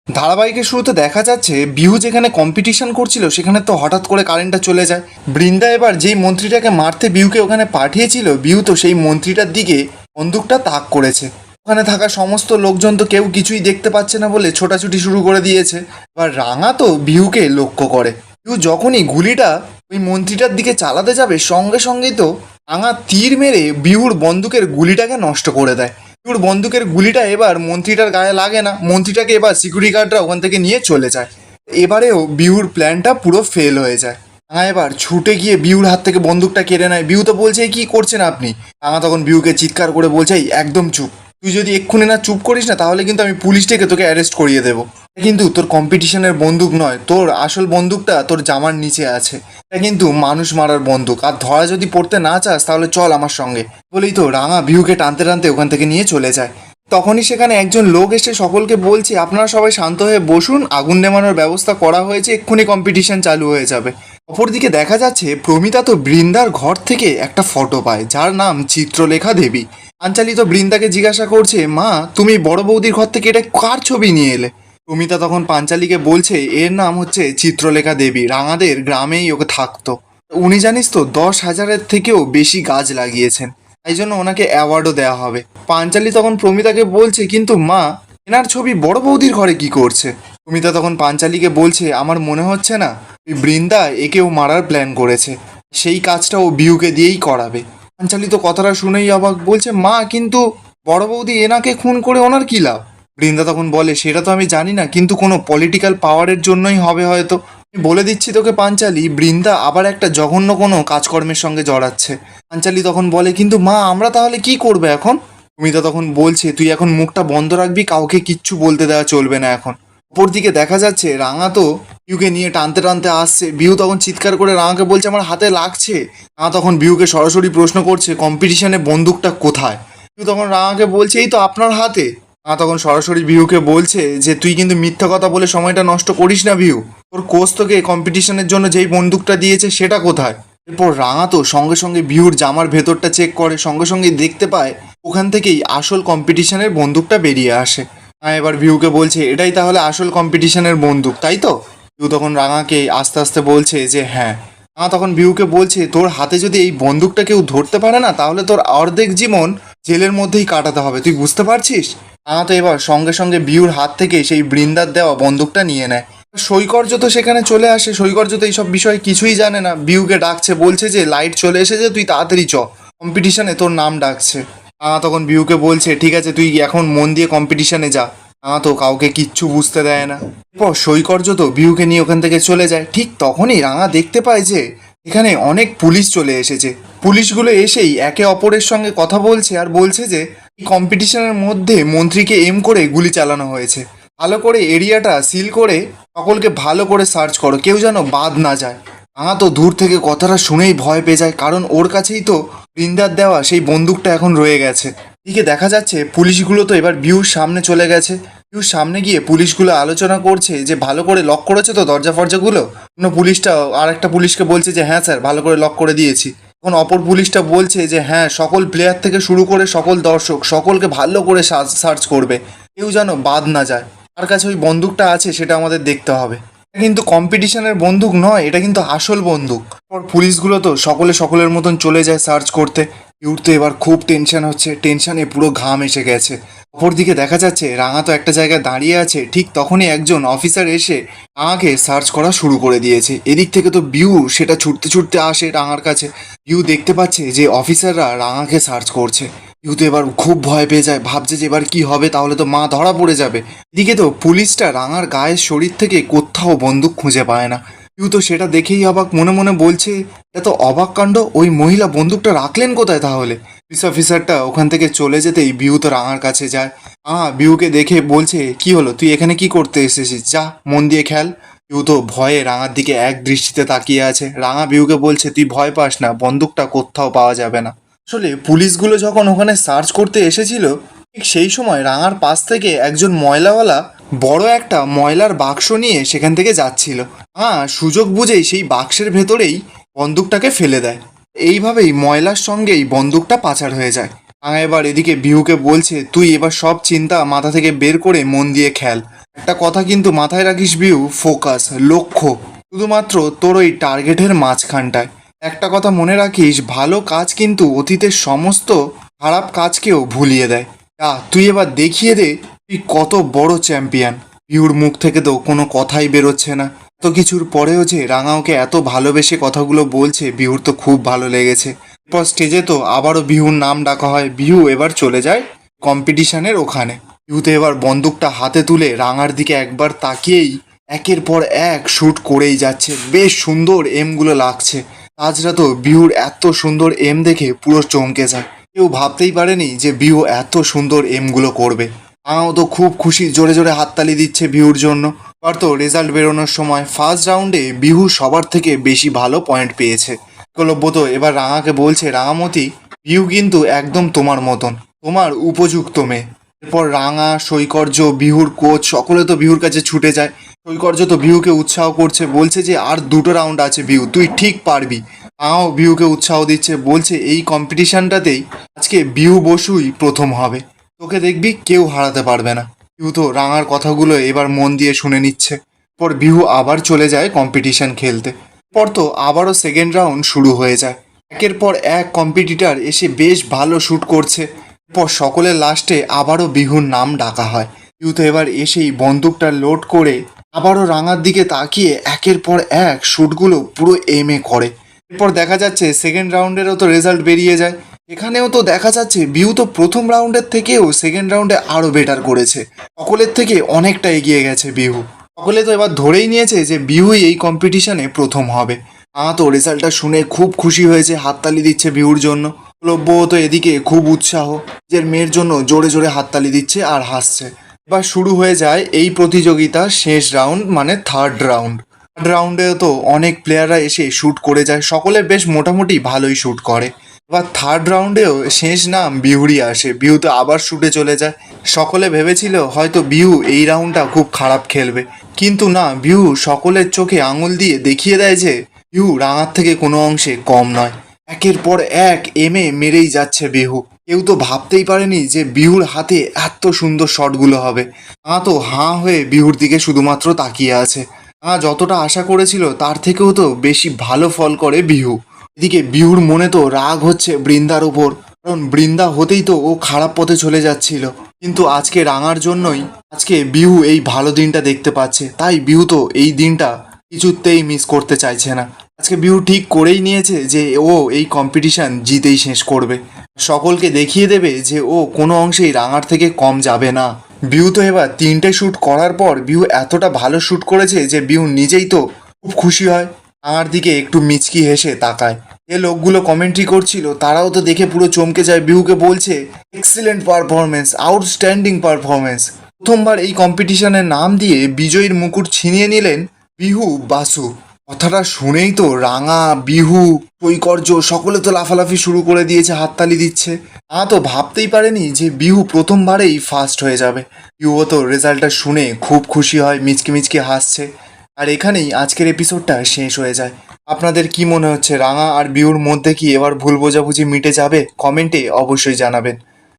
ধারাবাহিকের শুরুতে দেখা যাচ্ছে বিহু যেখানে কম্পিটিশন করছিল সেখানে তো হঠাৎ করে কারেন্টটা চলে যায়। বৃন্দা এবার যেই মন্ত্রীটাকে মারতে বিহুকে ওখানে পাঠিয়েছিল, বিহু তো সেই মন্ত্রীটার দিকে বন্দুকটা তাক করেছে। ওখানে থাকা সমস্ত লোকজন তো কেউ কিছুই দেখতে পাচ্ছে না বলে ছোটাছুটি শুরু করে দিয়েছে। এবার রাঙা তো বিহুকে লক্ষ্য করে। বিহু যখনই গুলিটা ওই মন্ত্রীটার দিকে চালাতে যাবে সঙ্গে সঙ্গেই তো রাঙা তীর মেরে বিহুর বন্দুকের গুলিটাকে নষ্ট করে দেয়। বিহুর বন্দুকের গুলিটা এবার মন্ত্রীটার গায়ে লাগে না, মন্ত্রীটাকে এবার সিকিউরিটি গার্ডরা ওখান থেকে নিয়ে চলে যায়। এবারেও বিহুর প্ল্যানটা পুরো ফেল হয়ে যায়। রাঙা এবার ছুটে গিয়ে বিহুর হাত থেকে বন্দুকটা কেড়ে নেয়। বিহু তো বলছে কি করছেন আপনি। রাঙা তখন বিহুকে চিৎকার করে বলছে "এই, একদম চুপ, তুই যদি এক্ষুনি না চুপ করিস না তাহলে কিন্তু আমি পুলিশ ডেকে তোকে অ্যারেস্ট করিয়ে দেবো। কিন্তু তোর কম্পিটিশনের বন্দুক নয়, তোর আসল বন্দুকটা তোর জামার নিচে আছে। এটা কিন্তু মানুষ মারার বন্দুক, আর ধরা যদি পড়তে না চাস তাহলে চল আমার সঙ্গে"। বলেই তো রাঙা বিহুকে টানতে টানতে ওখান থেকে নিয়ে চলে যায়। তখনই সেখানে একজন লোক এসে সকলকে বলছে আপনারা সবাই শান্ত হয়ে বসুন, আগুন নেমানোর ব্যবস্থা করা হয়েছে, এক্ষুনি কম্পিটিশন চালু হয়ে যাবে। অপরদিকে দেখা যাচ্ছে প্রমিতা তো বৃন্দার ঘর থেকে একটা ফটো পায় যার নাম চিত্রলেখা দেবী। পাঞ্চালি তো বৃন্দাকে জিজ্ঞাসা করছে মা তুমি বড় বৌদির ঘর থেকে এটা কার ছবি নিয়ে এলে। প্রমিতা তখন পাঞ্চালিকে বলছে এর নাম হচ্ছে চিত্রলেখা দেবী, রাঙাদের গ্রামেই ওকে থাকতো। উনি জানিস তো 10,000-এর থেকেও বেশি গাছ লাগিয়েছেন, তাই জন্য ওনাকে অ্যাওয়ার্ডও দেওয়া হবে। পাঞ্চালি তখন প্রমিতাকে বলছে কিন্তু মা এনার ছবি বড় বৌদির ঘরে কি করছে। প্রমিতা তখন পাঞ্চালিকে বলছে আমার মনে হচ্ছে না ওই বৃন্দা একেও মারার প্ল্যান করেছে, সেই কাজটা ও বিহুকে দিয়েই করাবে। পাঞ্চালি তো কথাটা শুনেই অবাক, বলছে মা কিন্তু বড় বৌদি এনাকে খুন করে ওনার কী লাভ। বৃন্দা তখন বলে সেটা তো আমি জানি না, কিন্তু কোনো পলিটিক্যাল পাওয়ারের জন্যই হবে হয়তো। আমি বলে দিচ্ছি তোকে পাঞ্চালি, বৃন্দা আবার একটা জঘন্য কোনো কাজকর্মের সঙ্গে জড়াচ্ছে। পাঞ্চালি তখন বলে কিন্তু মা আমরা তাহলে কি করবে এখন। সুমিতা তখন বলছে তুই এখন মুখটা বন্ধ রাখবি, কাউকে কিচ্ছু বলতে দেওয়া চলবে না এখন। অপরদিকে দেখা যাচ্ছে রাঙা তো বিহুকে নিয়ে টানতে টানতে আসছে। বিহু তখন চিৎকার করে রাঙাকে বলছে আমার হাতে লাগছে। রাঙা তখন বিহুকে সরাসরি প্রশ্ন করছে কম্পিটিশনে বন্দুকটা কোথায়। বিহু তখন রাঙাকে বলছে এই তো আপনার হাতে। রাঙা তখন সরাসরি বিহুকে বলছে যে তুই কিন্তু মিথ্যা কথা বলে সময়টা নষ্ট করিস না বিহু, তোর কোচ তোকে কম্পিটিশনের জন্য যেই বন্দুকটা দিয়েছে সেটা কোথায়। এরপর রাঙা তো সঙ্গে সঙ্গে বিহুর জামার ভেতরটা চেক করে, সঙ্গে সঙ্গে দেখতে পায় ওখান থেকেই আসল কম্পিটিশনের বন্দুকটা বেরিয়ে আসে। এবার বিহুকে বলছে এটাই তাহলে আসল কম্পিটিশনের বন্দুক তাই তো। বিহু তখন রাঙাকে আস্তে আস্তে বলছে যে হ্যাঁ। রাঙা তখন বিহুকে বলছে তোর হাতে যদি এই বন্দুকটা কেউ ধরতে পারে না তাহলে তোর অর্ধেক জীবন জেলের মধ্যেই কাটাতে হবে, তুই বুঝতে পারছিস। রাঙা তো এবার সঙ্গে সঙ্গে বিহুর হাত থেকে সেই বৃন্দার দেওয়া বন্দুকটা নিয়ে নেয়। সৈকর্য তো সেখানে চলে আসে। সৈকর্য তো এইসব বিষয়ে কিছুই জানে না, বিহুকে ডাকছে, বলছে যে লাইট চলে এসেছে তুই তাড়াতাড়ি চ, কম্পিটিশনে তোর নাম ডাকছে। তখন বিহুকে বলছে ঠিক আছে তুই এখন মন দিয়ে কম্পিটিশনে যা। তো কাউকে কিচ্ছু বুঝতে দেয় না। এরপর সৈকর্য তো বিহুকে নিয়ে ওখান থেকে চলে যায়। ঠিক তখনই রাঙা দেখতে পায় যে এখানে অনেক পুলিশ চলে এসেছে। পুলিশগুলো এসেই একে অপরের সঙ্গে কথা বলছে আর বলছে যে এই কম্পিটিশনের মধ্যে মন্ত্রীকে এম করে গুলি চালানো হয়েছে, ভালো করে এরিয়াটা সিল করে সকলকে ভালো করে সার্চ করো, কেউ যেন বাদ না যায়। তো দূর থেকে কথাটা শুনেই ভয় পেয়ে যায়, কারণ ওর কাছেই তো বৃন্দার দেওয়া সেই বন্দুকটা এখন রয়ে গেছে। এদিকে দেখা যাচ্ছে পুলিশগুলো তো এবার বিহুর সামনে চলে গেছে। বিহুর সামনে গিয়ে পুলিশগুলো আলোচনা করছে যে ভালো করে লক করেছে তো দরজা ফরজাগুলো। অন্য পুলিশটা আর একটা পুলিশকে বলছে যে হ্যাঁ স্যার ভালো করে লক করে দিয়েছি। তখন অপর পুলিশটা বলছে যে হ্যাঁ সকল প্লেয়ার থেকে শুরু করে সকল দর্শক সকলকে ভালো করে সার্চ করবে, কেউ যেন বাদ না যায়। তার কাছে ওই বন্দুকটা আছে সেটা আমাদের দেখতে হবে। এটা কিন্তু কম্পিটিশনের বন্দুক নয়, এটা কিন্তু আসল বন্দুক। পর পুলিশগুলো তো সকলে সকলের মতন চলে যায় সার্চ করতে। ইউর তো এবার খুব টেনশন হচ্ছে, টেনশনে পুরো ঘাম এসে গেছে। অপরদিকে দেখা যাচ্ছে রাঙা তো একটা জায়গায় দাঁড়িয়ে আছে। ঠিক তখনই একজন অফিসার এসে রাঙাকে সার্চ করা শুরু করে দিয়েছে। এদিক থেকে তো বিউ সেটা ছুটতে ছুটতে আসে রাঙার কাছে। বিউ দেখতে পাচ্ছে যে অফিসাররা রাঙাকে সার্চ করছে। বিউ তো এবার খুব ভয় পেয়ে যায়, ভাবছে যে এবার কি হবে, তাহলে তো মা ধরা পড়ে যাবে। এদিকে তো পুলিশটা রাঙার গায়ের শরীর থেকে কোথাও বন্দুক খুঁজে পায় না। বিউ তো সেটা দেখেই অবাক, মনে মনে বলছে এটা তো অবাক কাণ্ড, ওই মহিলা বন্দুকটা রাখলেন কোথায় তাহলে। পুলিশ অফিসারটা ওখান থেকে চলে যেতেই বিউ তো রাঙার কাছে যায়। বিউকে দেখে বলছে কি হলো, তুই এখানে কি করতে এসেছিস, যা মন দিয়ে খেল। বিউ তো ভয়ে রাঙার দিকে এক দৃষ্টিতে তাকিয়ে আছে। রাঙা বিউকে বলছে তুই ভয় পাস না, বন্দুকটা কোথাও পাওয়া যাবে না। আসলে পুলিশগুলো যখন ওখানে সার্চ করতে এসেছিল ঠিক সেই সময় রাঙার পাশ থেকে একজন ময়লাওয়ালা বড় একটা ময়লার বাক্স নিয়ে সেখান থেকে যাচ্ছিল। সুযোগ বুঝেই সেই বাক্সের ভেতরেই বন্দুকটাকে ফেলে দেয়। এইভাবেই ময়লার সঙ্গেই বন্দুকটা পাচার হয়ে যায়। এবার এদিকে বিহুকে বলছে তুই এবার সব চিন্তা মাথা থেকে বের করে মন দিয়ে খেল, একটা কথা কিন্তু মাথায় রাখিস বিউ, ফোকাস, লক্ষ্য শুধুমাত্র তোর ওই টার্গেটের মাঝখানটায়। একটা কথা মনে রাখিস, ভালো কাজ কিন্তু অতীতের সমস্ত খারাপ কাজকেও ভুলিয়ে দেয়। তুই এবার দেখিয়ে দে তুই কত বড় চ্যাম্পিয়ন। বিউর মুখ থেকে তো কোনো কথাই বেরোচ্ছে না। এত কিছুর পরেও যে রাঙা ওকে এত ভালোবেসে কথাগুলো বলছে, বিহুর তো খুব ভালো লেগেছে। এরপর স্টেজে তো আবারও বিহুর নাম ডাকা হয়। বিহু এবার চলে যায় কম্পিটিশনের ওখানে। বিহুতে এবার বন্দুকটা হাতে তুলে রাঙার দিকে একবার তাকিয়েই একের পর এক শ্যুট করেই যাচ্ছে। বেশ সুন্দর এমগুলো লাগছে। আজরা তো বিহুর এত সুন্দর এম দেখে পুরো চমকে যায়। কেউ ভাবতেই পারেনি যে বিহু এত সুন্দর এমগুলো করবে। রাঙাও তো খুব খুশি, জোরে জোরে হাততালি দিচ্ছে বিহুর জন্য। এবার তো রেজাল্ট বেরোনোর সময় ফার্স্ট রাউন্ডে বিহু সবার থেকে বেশি ভালো পয়েন্ট পেয়েছে। একলব্য তো এবার রাঙাকে বলছে, রাঙামতি, বিহু কিন্তু একদম তোমার মতন, তোমার উপযুক্ত মেয়ে। এরপর রাঙা, সৈকর্য, বিহুর কোচ সকলে তো বিহুর কাছে ছুটে যায়। সৈকর্য তো বিহুকে উৎসাহ করছে, বলছে যে আর 2টো রাউন্ড আছে বিহু, তুই ঠিক পারবি। রাঙাও বিহুকে উৎসাহ দিচ্ছে, বলছে এই কম্পিটিশনটাতেই আজকে বিহু বসুই প্রথম হবে, তোকে দেখবি কেউ হারাতে পারবে না। বিহু তো রাঙার কথাগুলো এবার মন দিয়ে শুনে নিচ্ছে। পর বিহু আবার চলে যায় কম্পিটিশন খেলতে। পর তো আবারও সেকেন্ড রাউন্ড শুরু হয়ে যায়। একের পর এক কম্পিটিটর এসে বেশ ভালো শ্যুট করছে। পর সকলের লাস্টে আবারও বিহুর নাম ডাকা হয়। বিহু তো এবার এসেই বন্দুকটা লোড করে আবারও রাঙার দিকে তাকিয়ে একের পর এক শ্যুটগুলো পুরো এমে করে। এরপর দেখা যাচ্ছে সেকেন্ড রাউন্ডেরও তো রেজাল্ট বেরিয়ে যায়। এখানেও তো দেখা যাচ্ছে বিহু তো প্রথম রাউন্ডের থেকেও সেকেন্ড রাউন্ডে আরও বেটার করেছে। সকলের থেকে অনেকটা এগিয়ে গেছে বিহু। সকলে তো এবার ধরেই নিয়েছে যে বিহুই এই কম্পিটিশনে প্রথম হবে। তো রেজাল্টটা শুনে খুব খুশি হয়েছে, হাততালি দিচ্ছে বিহুর জন্য। লব্য তো এদিকে খুব উৎসাহ, নিজের মেয়ের জন্য জোরে জোরে হাততালি দিচ্ছে আর হাসছে। এবার শুরু হয়ে যায় এই প্রতিযোগিতার শেষ রাউন্ড, মানে থার্ড রাউন্ড। থার্ড রাউন্ডেও তো অনেক প্লেয়াররা এসে শ্যুট করে যায়, সকলে বেশ মোটামুটি ভালোই শ্যুট করে। এবার থার্ড রাউন্ডেও শেষ নাম বিহুরই আসে। বিহু তো আবার শ্যুটে চলে যায়। সকলে ভেবেছিল হয়তো বিহু এই রাউন্ডটা খুব খারাপ খেলবে, কিন্তু না, বিহু সকলের চোখে আঙুল দিয়ে দেখিয়ে দেয় যে বিহু রাঙার থেকে কোনো অংশে কম নয়। একের পর এক এমে মেরেই যাচ্ছে বিহু। কেউ তো ভাবতেই পারেনি যে বিহুর হাতে এত সুন্দর শটগুলো হবে। তো হাঁ হয়ে বিহুর দিকে শুধুমাত্র তাকিয়ে আছে। যতটা আশা করেছিল তার থেকেও তো বেশি ভালো ফল করে বিহু। এদিকে বিহুর মনে তো রাগ হচ্ছে বৃন্দার উপর, কারণ বৃন্দা হতেই তো ও খারাপ পথে চলে যাচ্ছিল। কিন্তু আজকে রাঙার জন্যই আজকে বিহু এই ভালো দিনটা দেখতে পাচ্ছে, তাই বিহু তো এই দিনটা কিছুতেই মিস করতে চাইছে না। আজকে বিহু ঠিক করেই নিয়েছে যে ও এই কম্পিটিশন জিতেই শেষ করবে, সকলকে দেখিয়ে দেবে যে ও কোনো অংশেই রাঙার থেকে কম যাবে না। বিহু তো এবার 3টে শ্যুট করার পর বিহু এতটা ভালো শ্যুট করেছে যে বিহু নিজেই তো খুব খুশি হয়। রাঙার দিকে একটু মিচকি হেসে তাকায়। যে লোকগুলো কমেন্ট্রি করছিল তারাও তো দেখে পুরো চমকে যায়। বিহুকে বলছে, এক্সিলেন্ট পারফরমেন্স, আউটস্ট্যান্ডিং পারফরমেন্স। প্রথমবার এই কম্পিটিশনের নাম দিয়ে বিজয়ীর মুকুট ছিনিয়ে নিলেন বিহু বাসু। কথাটা শুনেই তো রাঙা, বিহু, সৈকর্য সকলে তো লাফালাফি শুরু করে দিয়েছে, হাততালি দিচ্ছে। তো ভাবতেই পারেনি যে বিহু প্রথমবারেই ফার্স্ট হয়ে যাবে। বিহুও তো রেজাল্টটা শুনে খুব খুশি হয়, মিচকে মিচকে হাসছে। আর এখানেই আজকের এপিসোডটা শেষ হয়ে যায়। আপনাদের কি মনে হচ্ছে, রাঙা আর বিহুর মধ্যে কি এবার ভুল বোঝাবুঝি মিটে যাবে? কমেন্টে অবশ্যই জানাবেন।